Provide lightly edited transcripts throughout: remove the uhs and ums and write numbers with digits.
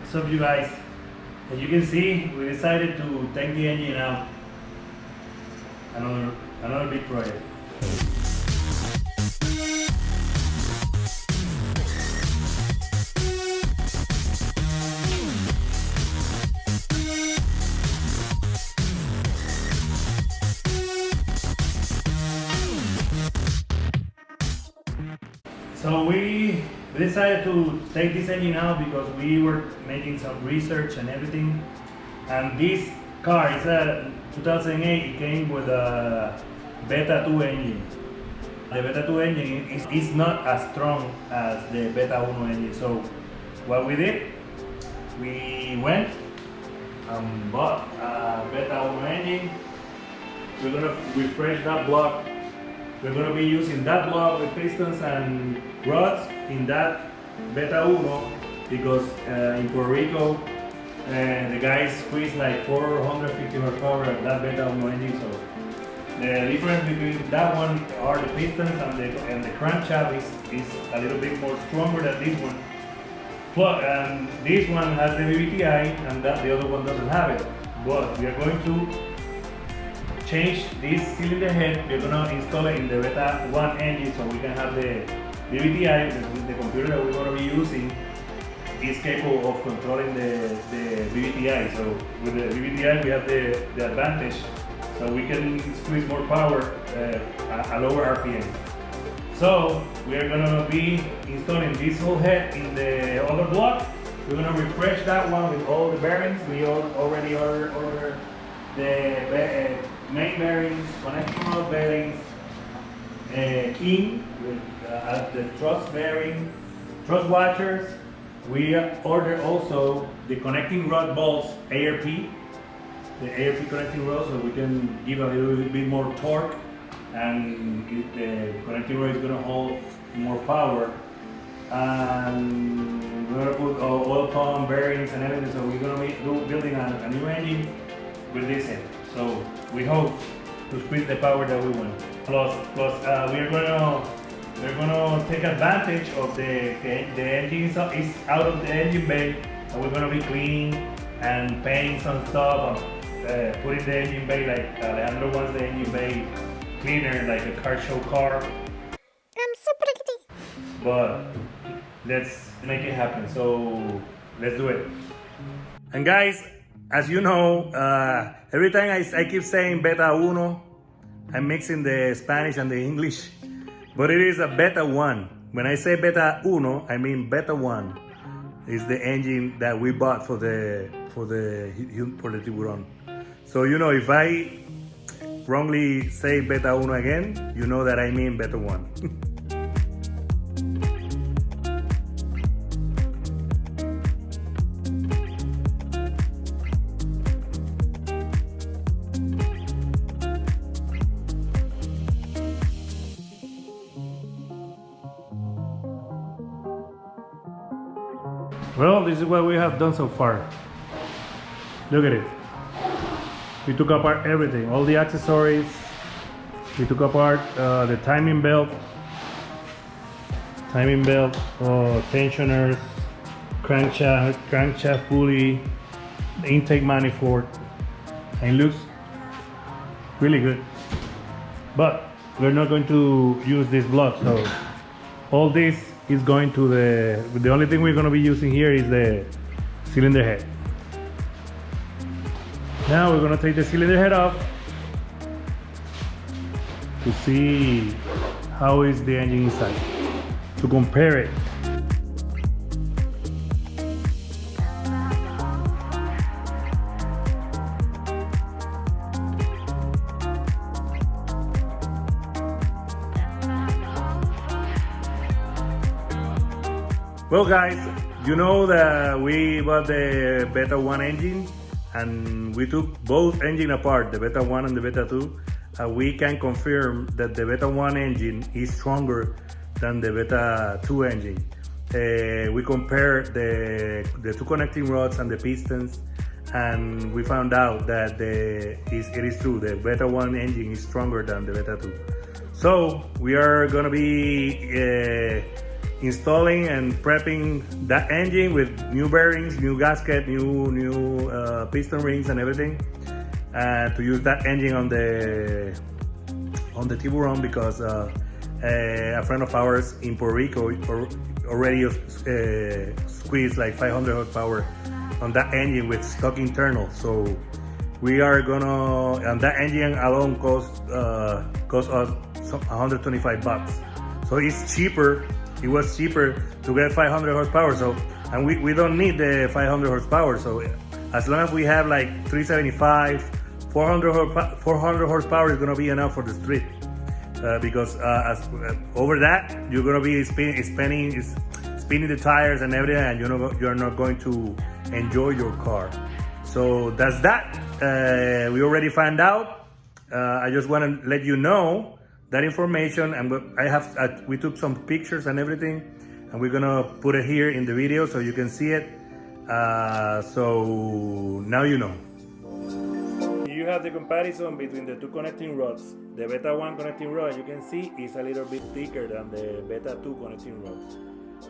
What's up, you guys? As you can see, we decided to take the engine out. Another big project. So we decided to take this engine out because we were making some research and everything. And this car is a 2008, it came with a Beta 2 engine. The Beta 2 engine is not as strong as the Beta 1 engine. So what we did, we went and bought a Beta 1 engine. We're gonna refresh that block. We're going to be using that block with pistons and rods in that Beta 1 because in Puerto Rico the guys squeeze like 450 horsepower of that Beta 1 engine. So the difference between that one are the pistons and the crankshaft is a little bit more stronger than this one. Plus, this one has the VVTi and the other one doesn't have it. But we are going to change this cylinder head. We're gonna install it in the Beta 1 engine so we can have the VVTi. The computer that we're gonna be using is capable of controlling the VVTi. So with the VVTi we have the advantage, so we can squeeze more power at a lower RPM. So we are gonna be installing this whole head in the other block. We're gonna refresh that one with all the bearings. We already ordered the main bearings, connecting rod bearings, in with the truss bearing, truss washers. We ordered also the connecting rod bolts, ARP, the ARP connecting rod, so we can give a little bit more torque, and the connecting rod is going to hold more power. And we're going to put oil pump bearings and everything, so we're going to be building a new engine with this head. So we hope to squeeze the power that we want. Plus, we're gonna take advantage of the engine is out of the engine bay, and we're gonna be cleaning and painting some stuff and putting the engine bay like Alejandro wants the engine bay cleaner, like a car show car. I'm so pretty. But let's make it happen. So let's do it. And guys, as you know, every time I keep saying Beta 1, I'm mixing the Spanish and the English, but it is a Beta 1. When I say Beta 1, I mean Beta 1 is the engine that we bought for the Tiburon. So you know, if I wrongly say Beta 1 again, you know that I mean Beta 1. Well, this is what we have done so far. Look at it. We took apart everything, all the accessories. We took apart the timing belt, tensioners, crankshaft pulley, the intake manifold, and it looks really good. But we're not going to use this block, so all this is going to the only thing we're going to be using here is the cylinder head. Now we're going to take the cylinder head off to see how is the engine inside, to compare it. Well guys, you know that we bought the Beta 1 engine and we took both engines apart, the Beta 1 and the Beta 2, and we can confirm that the Beta 1 engine is stronger than the Beta 2 engine. We compared the two connecting rods and the pistons, and we found out that it is true, the Beta 1 engine is stronger than the Beta 2. So we are gonna be installing and prepping that engine with new bearings, new gasket, new piston rings and everything, to use that engine on the Tiburon, because a friend of ours in Puerto Rico already squeezed like 500 horsepower on that engine with stock internal. So we are gonna, and that engine alone cost us $125. So it's cheaper. It was cheaper to get 500 horsepower. So, and we don't need the 500 horsepower. So as long as we have like 375, 400 horsepower is gonna be enough for the street. Because over that you're gonna be spinning the tires and everything, and you're not going to enjoy your car. So that's that. We already found out. I just want to let you know that information, and we took some pictures and everything, and we're gonna put it here in the video so you can see it. So now you know. You have the comparison between the two connecting rods. The Beta 1 connecting rod, you can see, is a little bit thicker than the Beta 2 connecting rods.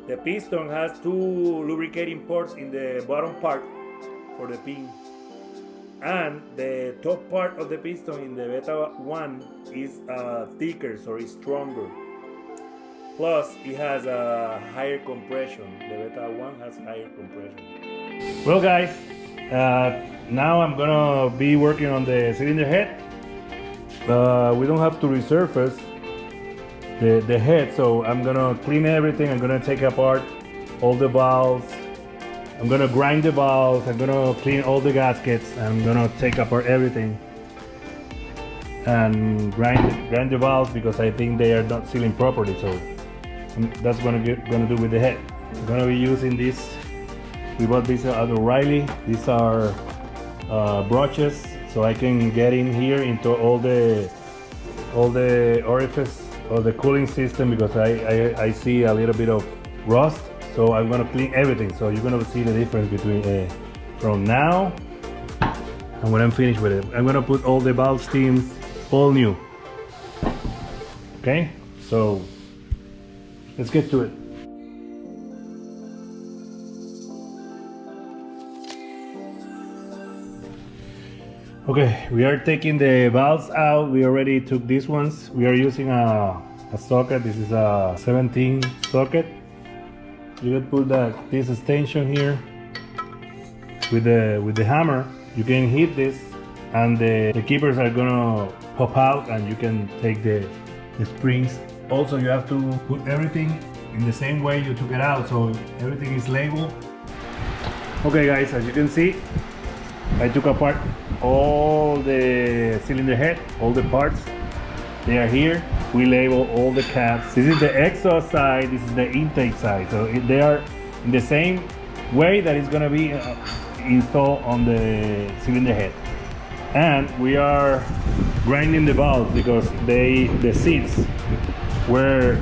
The piston has 2 lubricating ports in the bottom part for the pin, and the top part of the piston in the Beta 1 is thicker, so it's stronger. Plus, it has a higher compression. The Beta 1 has higher compression. Well, guys, now I'm gonna be working on the cylinder head. We don't have to resurface the head, so I'm gonna clean everything. I'm gonna take apart all the valves. I'm gonna grind the valves. I'm gonna clean all the gaskets. I'm gonna take apart everything and grind the valves, because I think they are not sealing properly. So that's gonna do with the head. I'm gonna be using this. We bought this at O'Reilly. These are brushes, so I can get in here into all the orifice of the cooling system, because I see a little bit of rust. So I'm gonna clean everything. So you're gonna see the difference between from now and when I'm finished with it. I'm gonna put all the valve steams all new. Okay, so let's get to it. Okay, we are taking the valves out. We already took these ones. We are using a socket. This is a 17 socket. You can put this extension here with the hammer. You can hit this, and the keepers are gonna pop out, and you can take the springs. Also, you have to put everything in the same way you took it out, so everything is labeled. Okay, guys, as you can see, I took apart all the cylinder head, all the parts. They are here. We label all the caps. This is the exhaust side, this is the intake side. So they are in the same way that it's gonna be installed on the cylinder head. And we are grinding the valves, because the seats were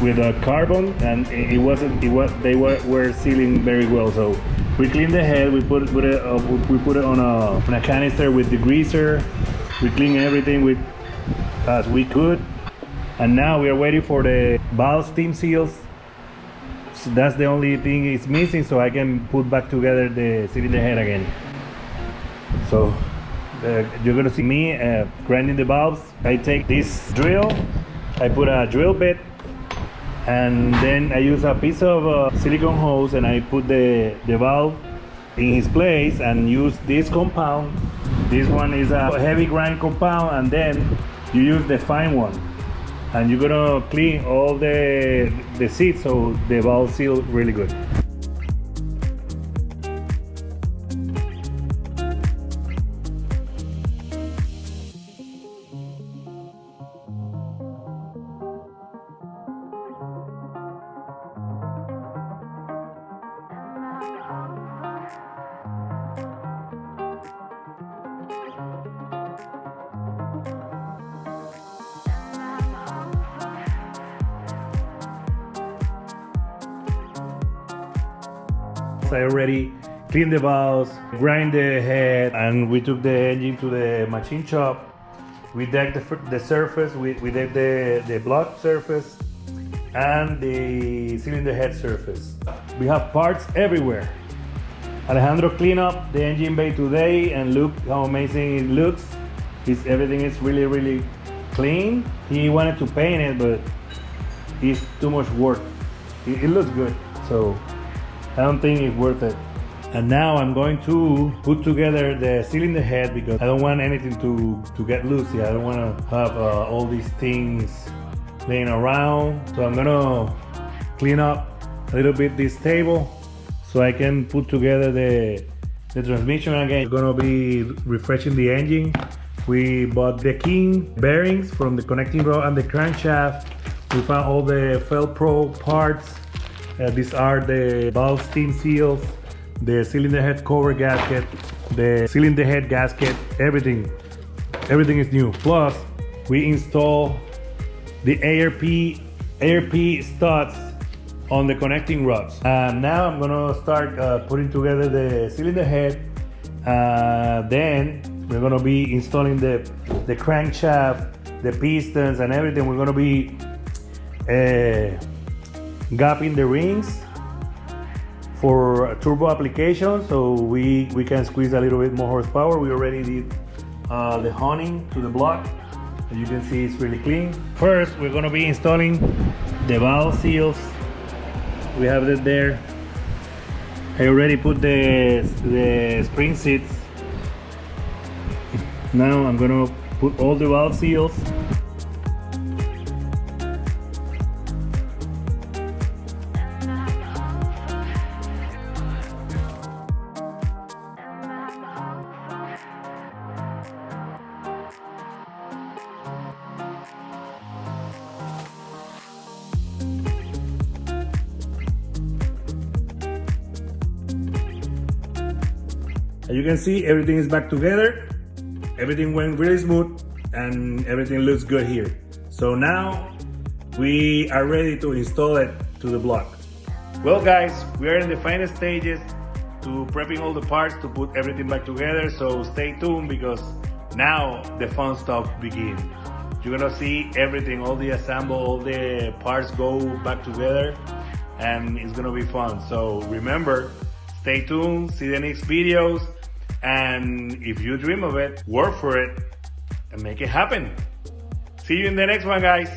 with a carbon, and they were sealing very well. So we cleaned the head. We put it on a canister with degreaser. We cleaned everything as we could, and now we are waiting for the valve steam seals. So that's the only thing is missing, so I can put back together the cylinder head again. So you're gonna see me grinding the valves. I take this drill, I put a drill bit, and then I use a piece of silicone hose, and I put the valve in his place and use this compound. This one is a heavy grind compound, and then you use the fine one, and you're gonna clean all the seats so the valve seal really good. I already cleaned the valves, grind the head, and we took the engine to the machine shop. We decked the surface, we decked the block surface, and the cylinder head surface. We have parts everywhere. Alejandro cleaned up the engine bay today, and look how amazing it looks. Everything is really clean. He wanted to paint it, but it's too much work. It looks good, so I don't think it's worth it. And now I'm going to put together the cylinder head because I don't want anything to get loose here. I don't want to have all these things laying around. So I'm gonna clean up a little bit this table so I can put together the transmission again. We're gonna be refreshing the engine. We bought the king bearings from the connecting rod and the crankshaft. We found all the Felpro parts. These are the valve steam seals, the cylinder head cover gasket, the cylinder head gasket, everything is new. Plus, we install the ARP studs on the connecting rods. Now I'm gonna start putting together the cylinder head. Then we're gonna be installing the crankshaft, the pistons, and everything. We're gonna be gapping the rings for turbo application, so we can squeeze a little bit more horsepower. We already did the honing to the block. As you can see, it's really clean. First, we're gonna be installing the valve seals. We have it there. I already put the spring seats. Now I'm gonna put all the valve seals. As you can see, everything is back together. Everything went really smooth and everything looks good here. So now we are ready to install it to the block. Well guys, we are in the final stages to prepping all the parts to put everything back together. So stay tuned because now the fun stuff begins. You're gonna see everything, all the assemble, all the parts go back together, and it's gonna be fun. So remember, stay tuned, see the next videos. And if you dream of it, work for it and make it happen. See you in the next one, guys.